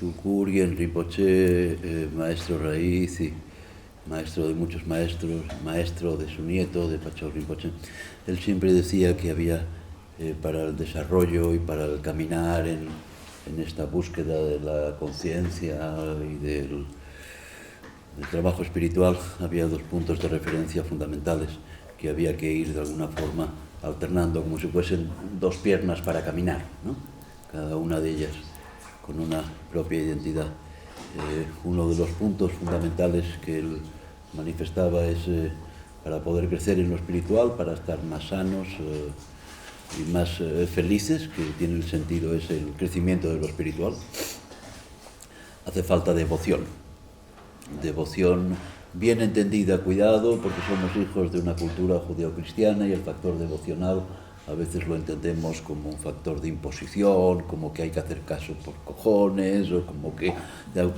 Tulku-Urgyen Rinpoche, maestro raíz y maestro de muchos maestros, maestro de su nieto, de Pacho Rinpoche, él siempre decía que había para el desarrollo y para el caminar en esta búsqueda de la conciencia y del trabajo espiritual, había dos puntos de referencia fundamentales que había que ir de alguna forma alternando, como si fuesen dos piernas para caminar, ¿no? Cada una de ellas con una propia identidad. Uno de los puntos fundamentales que él manifestaba es para poder crecer en lo espiritual, para estar más sanos y más felices, que tiene el sentido, es el crecimiento de lo espiritual, hace falta devoción. Devoción bien entendida, cuidado, porque somos hijos de una cultura judeocristiana y el factor devocional a veces lo entendemos como un factor de imposición, como que hay que hacer caso por cojones, o como que,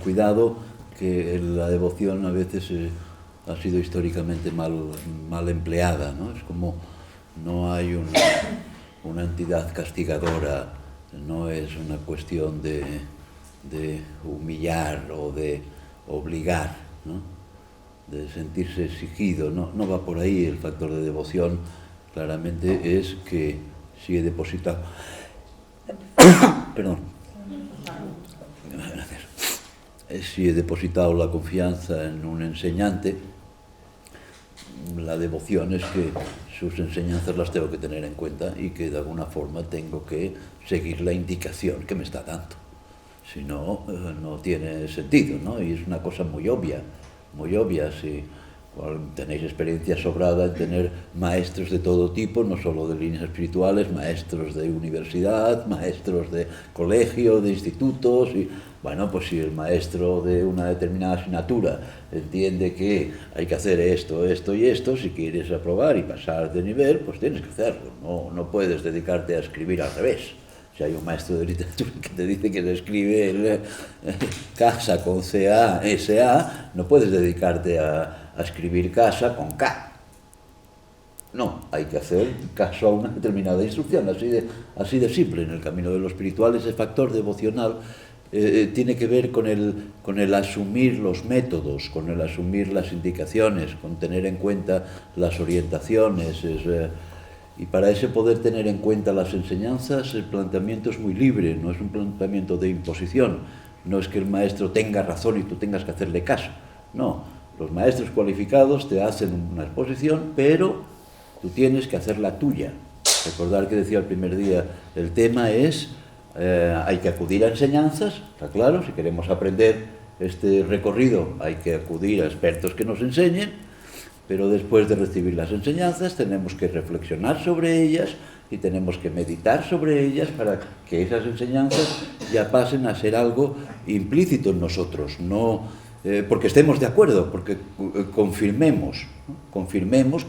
cuidado, que la devoción a veces ha sido históricamente mal empleada, ¿no? Es como no hay una entidad castigadora, no es una cuestión de humillar o de obligar, ¿no? De sentirse exigido, no va por ahí el factor de devoción. Claramente es que si he depositado si he depositado la confianza en un enseñante, la devoción es que sus enseñanzas las tengo que tener en cuenta y que de alguna forma tengo que seguir la indicación que me está dando. Si no, no tiene sentido, ¿no? Y es una cosa muy obvia, si tenéis experiencia sobrada en tener maestros de todo tipo, no solo de líneas espirituales, maestros de universidad, maestros de colegio, de institutos, y bueno, pues si el maestro de una determinada asignatura entiende que hay que hacer esto, esto y esto, si quieres aprobar y pasar de nivel, pues tienes que hacerlo, no puedes dedicarte a escribir al revés. Si hay un maestro de literatura que te dice que se escribe casa con C-A, S-A, no puedes dedicarte a escribir casa con K. No, hay que hacer caso a una determinada instrucción, así de simple. En el camino de lo espiritual, ese factor devocional tiene que ver con el asumir los métodos, con el asumir las indicaciones, con tener en cuenta las orientaciones. Y para ese poder tener en cuenta las enseñanzas, el planteamiento es muy libre, no es un planteamiento de imposición, no es que el maestro tenga razón y tú tengas que hacerle caso. No, los maestros cualificados te hacen una exposición, pero tú tienes que hacer la tuya. Recordar que decía el primer día, el tema es, hay que acudir a enseñanzas, está claro, si queremos aprender este recorrido hay que acudir a expertos que nos enseñen, pero después de recibir las enseñanzas tenemos que reflexionar sobre ellas y tenemos que meditar sobre ellas para que esas enseñanzas ya pasen a ser algo implícito en nosotros, no porque estemos de acuerdo, porque confirmemos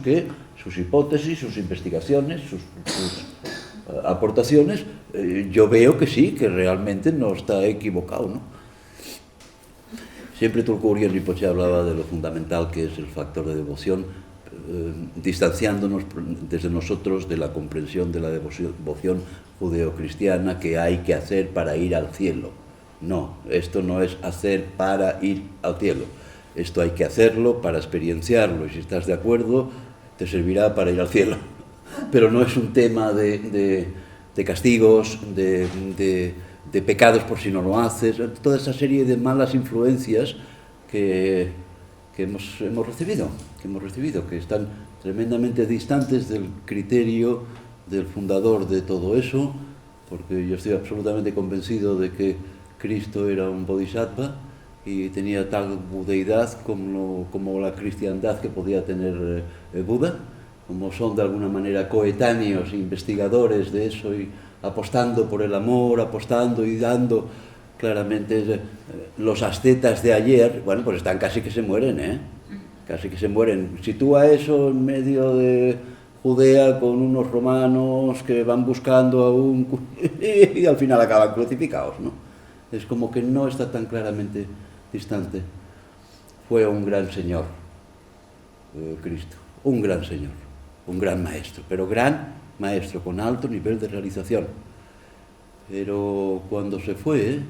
que sus hipótesis, sus investigaciones, sus aportaciones, yo veo que sí, que realmente no está equivocado, ¿no? Siempre Tulku-Urgyen Rinpoche hablaba de lo fundamental que es el factor de devoción, distanciándonos desde nosotros de la comprensión de la devoción judeocristiana que hay que hacer para ir al cielo. No, esto no es hacer para ir al cielo. Esto hay que hacerlo para experienciarlo y si estás de acuerdo te servirá para ir al cielo. Pero no es un tema de castigos, de pecados por si no lo haces, toda esa serie de malas influencias que hemos recibido, que están tremendamente distantes del criterio del fundador de todo eso, porque yo estoy absolutamente convencido de que Cristo era un bodhisattva y tenía tal budeidad como la cristiandad que podía tener Buda, como son de alguna manera coetáneos, investigadores de eso y apostando por el amor, apostando y dando. Claramente los ascetas de ayer, bueno, pues están casi que se mueren, casi que se mueren. Sitúa eso en medio de Judea con unos romanos que van buscando a un y al final acaban crucificados, ¿no? Es como que no está tan claramente distante. Fue un gran señor, Cristo, un gran señor, un gran maestro, pero gran maestro con alto nivel de realización. Pero cuando se fue,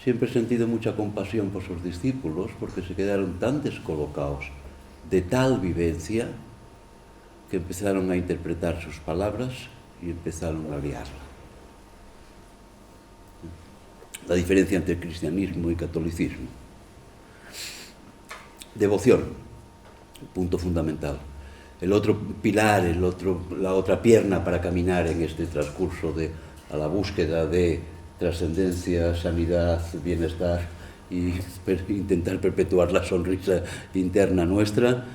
siempre he sentido mucha compasión por sus discípulos porque se quedaron tan descolocados de tal vivencia que empezaron a interpretar sus palabras y empezaron a liarla. La diferencia entre cristianismo y catolicismo. Devoción, punto fundamental. El otro pilar, la otra pierna para caminar en este transcurso a la búsqueda de trascendencia, sanidad, bienestar y intentar perpetuar la sonrisa interna nuestra,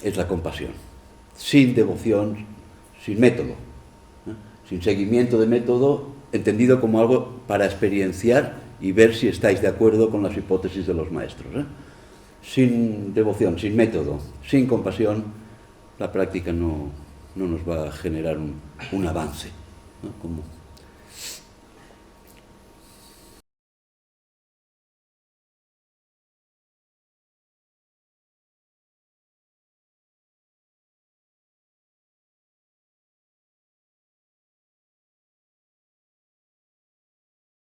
es la compasión. Sin devoción, sin método, sin seguimiento de método, entendido como algo para experienciar y ver si estáis de acuerdo con las hipótesis de los maestros. Sin devoción, sin método, sin compasión, la práctica no nos va a generar un avance, ¿no? Como